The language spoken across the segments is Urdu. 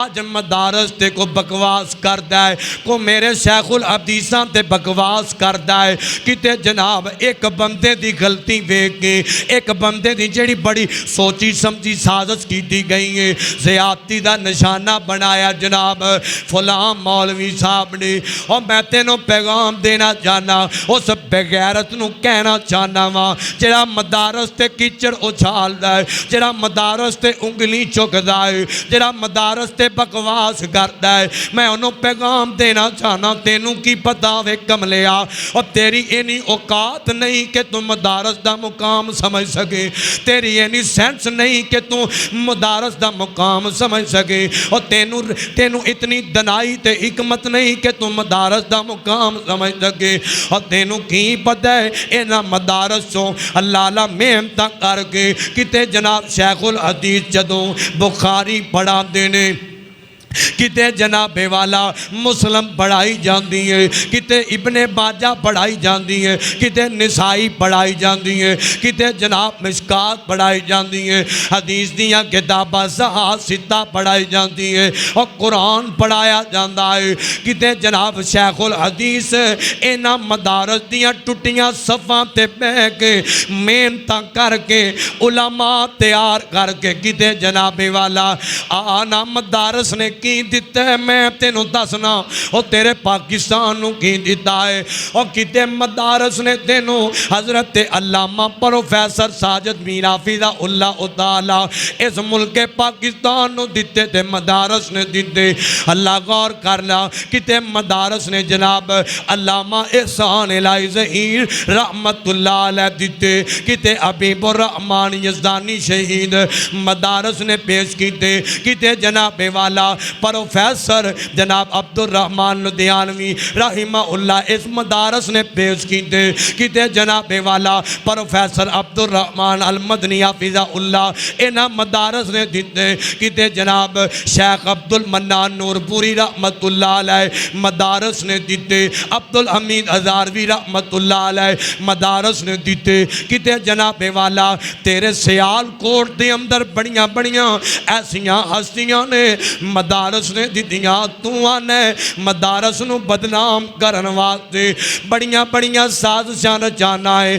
اج مدارس تے کو بکواس کردا ہے، کو میرے شیخ الحدیثاں تے بکواس کردا ہے، کتے جناب ایک بندے دی غلطی ویکھ کے ایک بندے دی جڑی بڑی سوچی سمجھی سازش کی گئی ہے، زیادتی دا نشانہ بنایا جناب فلاں مولوی صاحب نے۔ اور میں تینوں پیغام دینا چاہنا، اس بغیرت نو کہنا چاہنا وا جڑا مدارس تے کیچڑ اچھالدا ہے، جڑا مدارس تے انگلی چکدا ہے، جڑا مدارس تے بکواس کرتا ہے، میں انہوں پیغام دینا چاہنا تینوں کی پتا وے کملیا، اور تیری اینی اوقات نہیں کہ تم مدارس دا مقام سمجھ سکے، تیری اینی سینس نہیں کہ تم مدارس دا مقام سمجھ سکے، اور تینوں اتنی دنائی تے حکمت نہیں کہ تم مدارس دا مقام سمجھ سکے، اور تینوں کی پتا ہے اینا مدارس چوں اللہ محنت کر کے کتے جناب شیخ الحدیث جدوں بخاری پڑھا دینے، کتے جناب والا مسلم پڑھائی جاندی ہے، کتے ابن ماجہ پڑھائی جاندی ہے، کتے نسائی پڑھائی جاندی ہے، کتے جناب مشکات پڑھائی جاندی ہے، حدیث دیاں کتابہ صحاح ستہ پڑھائی جاندی ہے، اور قرآن پڑھایا جاندہ ہے، کتے جناب شیخ الحدیث اینا مدارس دیاں ٹوٹیاں صفاں تے بہ کے محنتاں کر کے علماء تیار کر کے کتے جناب والا آنا مدارس نے کی دیتا ہے، میں تینوں دسنا اور تیرے پاکستان نو کی دیتا ہے، اور کتے مدارس نے تینوں حضرت علامہ پروفیسر ساجد میرا حفظہ اللہ تعالی اس ملک پاکستان نو دیتے تھے، مدارس نے دیتے۔ اللہ غور کرنا کتے مدارس نے جناب علامہ احسان الہی ظہیر رحمت اللہ علیہ دیتے، کتے حبیب الرحمن یزدانی شہید مدارس نے پیش کیتے، کتے جناب والا پروفیسر جناب عبد الرحمن لدھیانوی رحمہ اللہ اس مدارس نے پیش کیتے، کتے جناب والا پروفیسر عبد الرحمن المدنی حفظہ اللہ انہا مدارس نے دیتے، کتے جناب شیخ عبد المنان نورپوری رحمت اللہ علیہ مدارس نے دیتے، عبد الحمید ہزاروی رحمت اللہ علیہ مدارس نے دیتے، کتے جناب والا تیرے سیال کوٹ دے اندر بڑیاں بڑیاں ایسیاں ہستیاں نے مدارس نے دیتیاں، تو آنے مدارس نو بدنام کرن واسطے بڑیاں بڑیاں سازشاں رچانا ہے۔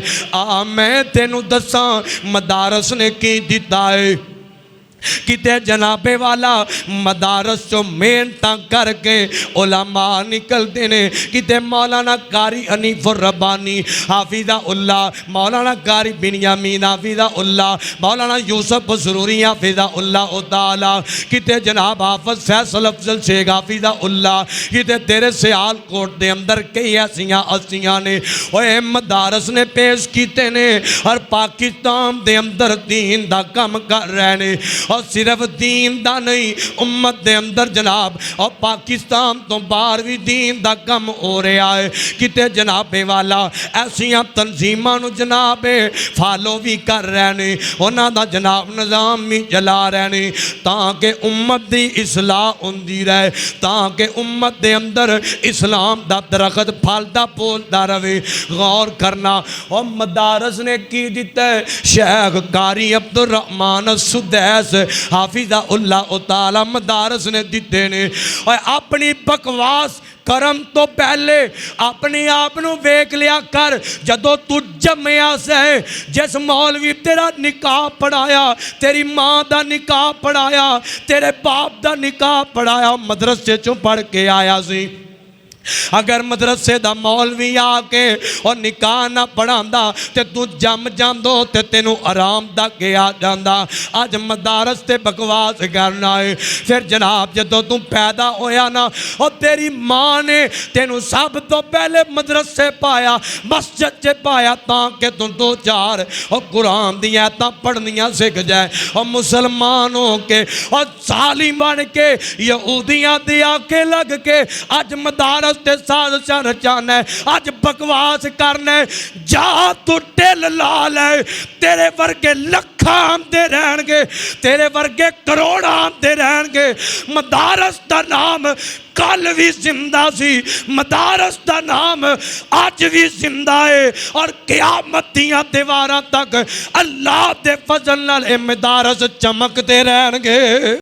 میں تینوں دساں مدارس نے کی دیتا ہے، کتے جناب والا مدارس چو محنتاں کر کے علماء نکل دینے، کتے مولانا قاری حنیف الربانی حافظہ اللہ، مولانا قاری بنیامین حافظہ اللہ، مولانا یوسف سروری حافظہ اللہ تعالی، کتے جناب حافظ فیصل افضل شیخ حافظہ اللہ، کتے تیرے سیال کوٹ دے اندر کئی ایسیاں ہستیاں نے اوہ مدارس نے پیش کیتے نے، اور پاکستان دے اندر دین دا کم کر رہے نے، اور صرف دین دا نہیں امت دے اندر جناب اور پاکستان تو باہر بھی دین دا کم ہو رہا ہے، کتے جناب والا ایسیاں تنظیمانو جناب فالو بھی کر رہے نے، انہاں دا جناب نظام بھی چلا رہے نے، تاکہ امت دی اصلاح ہوندی رہے، تاکہ امت دے اندر اسلام دا درخت پھالدا پھولدا رہے۔ غور کرنا اور مدارس نے کی دیتا ہے، شیخ قاری عبد الرحمن السدیس حافظہ اللہ تعالی مدارس نے دیتے نے، اور اپنی بکواس کرم تو پہلے اپنی آپنوں ویک لیا کر، جدو تو جمعہ سے جس مولوی تیرا نکاح پڑھایا، تیری ماں دا نکاح پڑھایا، تیرے باپ دا نکاح پڑھایا، مدرسے چوں پڑھ کے آیا سی، اگر مدرسے دا مولوی آکے اور نکاح نہ پڑھاندا تے تو جم جاندو تے تینوں آرام دا گیا جاندا۔ آج مدارس تے بکواس کرنا ہے، پھر جناب جدو تم پیدا ہویا نا اور تیری ماں نے تینوں سب تو پہلے مدرسے پایا، مسجد سے پایا، تاکہ تم دو چار اور قرآن دی آیتاں پڑھنیاں سکھ جائے، اور مسلمانوں کے اور ظالم بن کے یہودیاں دی آنکھیں لگ کے آج مدارس تے سازشاں رچانا ہے، آج بکواس کرنا ہے، جا تو ٹل لال ہے، تیرے ورگے لکھاں دے رہن گے، تیرے ورگے کروڑاں دے رہن گے۔ مدارس دا نام کل بھی زندہ سی، مدارس دا نام آج بھی زندہ ہے، اور قیامت دیاں دیواراں تک اللہ دے فضل نال مدارس چمک دے رہن گے۔